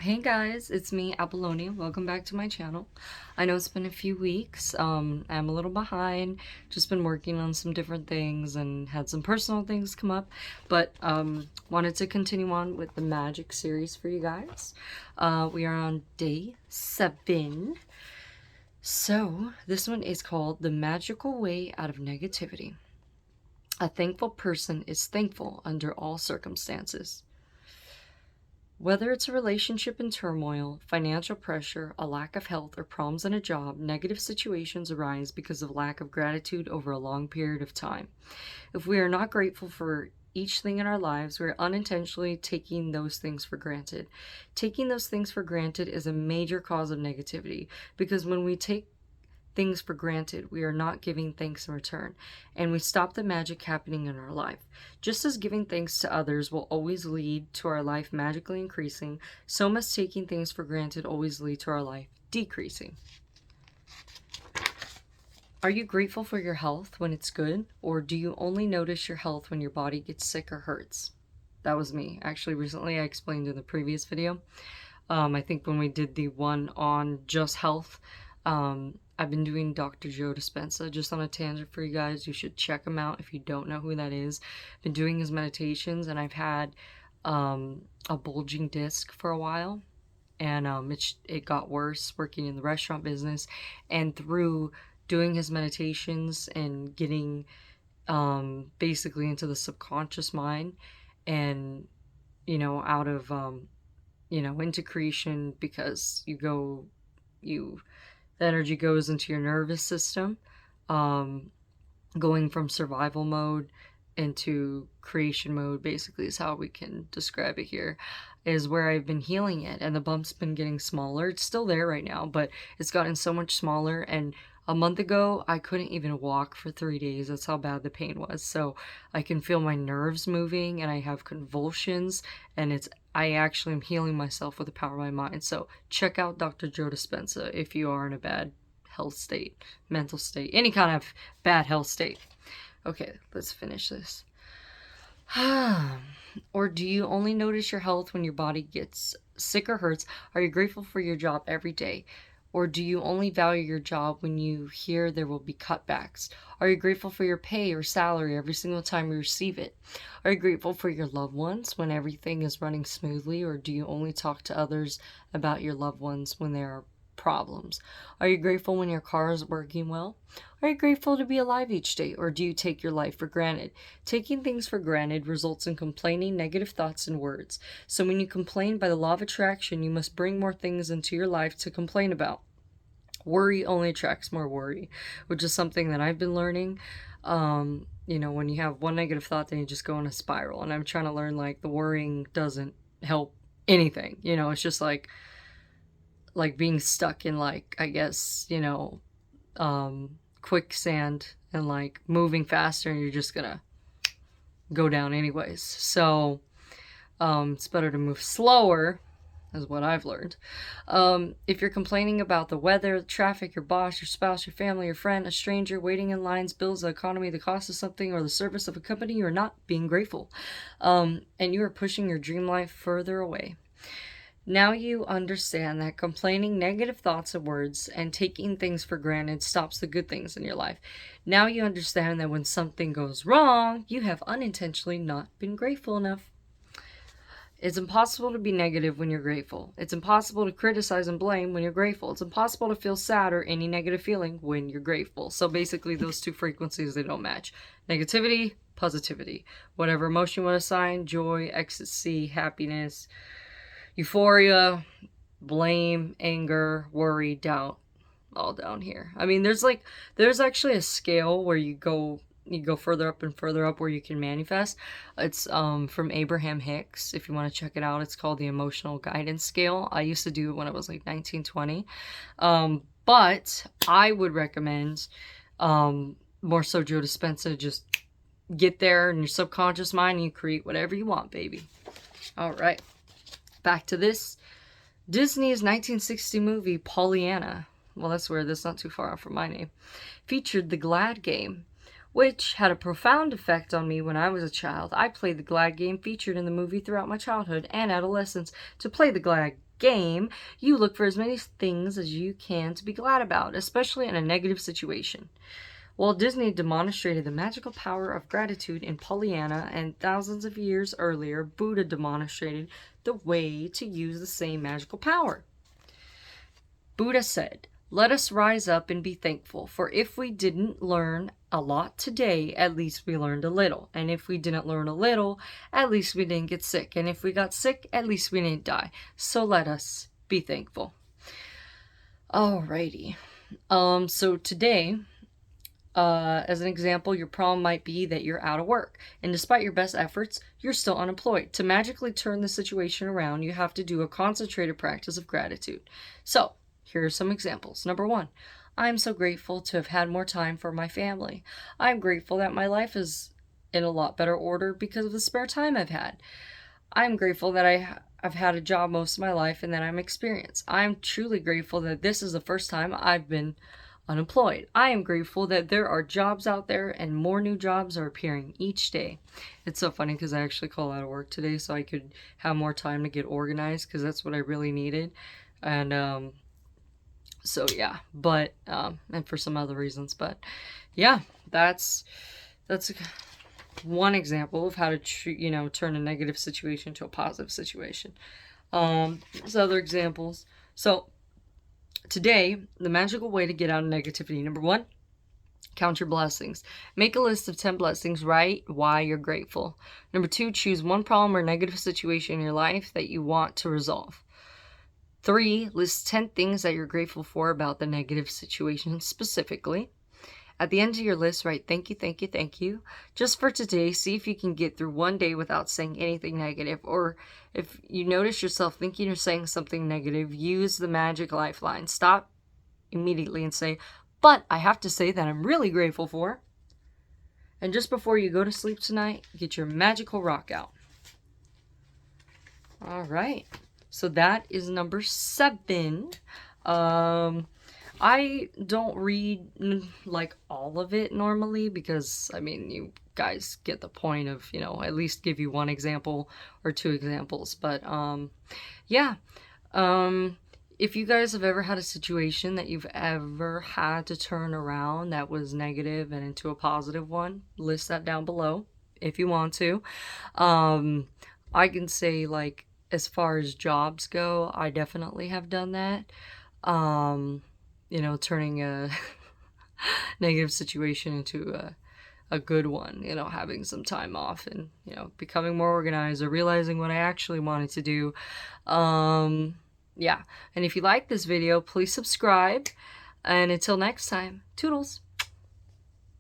Hey guys, it's me, Apollonia. Welcome back to my channel. I know it's been a few weeks. I'm a little behind. Just been working on some different things and had some personal things come up. But wanted to continue on with the magic series for you guys. We are on day 7. So this one is called The Magical Way Out of Negativity. A thankful person is thankful under all circumstances. Whether it's a relationship in turmoil, financial pressure, a lack of health, or problems in a job, negative situations arise because of lack of gratitude over a long period of time. If we are not grateful for each thing in our lives, we are unintentionally taking those things for granted. Taking those things for granted is a major cause of negativity because when we take things for granted, we are not giving thanks in return, and we stop the magic happening in our life. Just as giving thanks to others will always lead to our life magically increasing, so must taking things for granted always lead to our life decreasing. Are you grateful for your health when it's good, or do you only notice your health when your body gets sick or hurts? That was me. Actually, recently I explained in the previous video. I think when we did the one on just health, I've been doing Dr. Joe Dispenza, just on a tangent for you guys. You should check him out if you don't know who that is. I've been doing his meditations, and I've had a bulging disc for a while, and it got worse working in the restaurant business, and through doing his meditations and getting basically into the subconscious mind and out of into creation, because the energy goes into your nervous system, going from survival mode into creation mode, basically, is how we can describe it here, is where I've been healing it, and the bump's been getting smaller. It's still there right now, but it's gotten so much smaller, and a month ago, I couldn't even walk for 3 days. That's how bad the pain was. So I can feel my nerves moving, and I have convulsions, and I actually am healing myself with the power of my mind. So check out Dr. Joe Dispenza if you are in a bad health state, mental state, any kind of bad health state. Okay, let's finish this. Or do you only notice your health when your body gets sick or hurts? Are you grateful for your job every day? Or do you only value your job when you hear there will be cutbacks? Are you grateful for your pay or salary every single time you receive it? Are you grateful for your loved ones when everything is running smoothly? Or do you only talk to others about your loved ones when there are problems? Are you grateful when your car is working well? Are you grateful to be alive each day, or do you take your life for granted? Taking things for granted results in complaining, negative thoughts, and words. So when you complain, by the law of attraction, you must bring more things into your life to complain about. Worry only attracts more worry, which is something that I've been learning. When you have one negative thought, then you just go in a spiral. And I'm trying to learn, like, the worrying doesn't help anything. It's just like being stuck in, like, I guess, quicksand, and like moving faster, and you're just gonna go down anyways. So it's better to move slower, is what I've learned. If you're complaining about the weather, traffic, your boss, your spouse, your family, your friend, a stranger, waiting in lines, bills, the economy, the cost of something, or the service of a company, you are not being grateful, and you are pushing your dream life further away. Now you understand that complaining, negative thoughts and words, and taking things for granted stops the good things in your life. Now you understand that when something goes wrong, you have unintentionally not been grateful enough. It's impossible to be negative when you're grateful. It's impossible to criticize and blame when you're grateful. It's impossible to feel sad or any negative feeling when you're grateful. So basically, those two frequencies, they don't match. Negativity, positivity. Whatever emotion you want to assign: joy, ecstasy, happiness, euphoria, blame, anger, worry, doubt, all down here. I mean, there's actually a scale where you go further up and further up where you can manifest. It's from Abraham Hicks. If you want to check it out, it's called the Emotional Guidance Scale. I used to do it when I was like 19, 20. But I would recommend more so Joe Dispenza. Just get there in your subconscious mind and you create whatever you want, baby. All right. Back to this. Disney's 1960 movie Pollyanna, well, that's weird, that's not too far off from my name, featured the Glad game, which had a profound effect on me when I was a child. I played the Glad game featured in the movie throughout my childhood and adolescence. To play the Glad game, you look for as many things as you can to be glad about, especially in a negative situation. Walt Disney demonstrated the magical power of gratitude in Pollyanna, and thousands of years earlier, Buddha demonstrated the way to use the same magical power. Buddha said, "Let us rise up and be thankful, for if we didn't learn a lot today, at least we learned a little. And if we didn't learn a little, at least we didn't get sick. And if we got sick, at least we didn't die. So let us be thankful." Alrighty. So today, as an example, your problem might be that you're out of work, and despite your best efforts, you're still unemployed. To magically turn the situation around, you have to do a concentrated practice of gratitude. So, here are some examples. Number 1, I'm so grateful to have had more time for my family. I'm grateful that my life is in a lot better order because of the spare time I've had. I'm grateful that I've had a job most of my life and that I'm experienced. I'm truly grateful that this is the first time I've been unemployed. I am grateful that there are jobs out there and more new jobs are appearing each day. It's so funny because I actually called out of work today so I could have more time to get organized, because that's what I really needed. And so yeah, but and for some other reasons, but yeah, that's one example of how to turn a negative situation to a positive situation. There's other examples. So today, the magical way to get out of negativity. Number 1, count your blessings. Make a list of 10 blessings. Write why you're grateful. Number 2, choose one problem or negative situation in your life that you want to resolve. 3, list 10 things that you're grateful for about the negative situation specifically. At the end of your list, write thank you, thank you, thank you. Just for today, see if you can get through one day without saying anything negative. Or if you notice yourself thinking or saying something negative, use the magic lifeline. Stop immediately and say, "But I have to say that I'm really grateful for." And just before you go to sleep tonight, get your magical rock out. All right. So that is number 7. I don't read like all of it normally because, I mean, you guys get the point of, at least give you one example or 2 examples. But yeah, if you guys have ever had a situation that you've ever had to turn around that was negative and into a positive one, list that down below if you want to. I can say, like, as far as jobs go, I definitely have done that. Turning a negative situation into a good one, having some time off and, becoming more organized or realizing what I actually wanted to do. Yeah. And if you like this video, please subscribe. And until next time, toodles.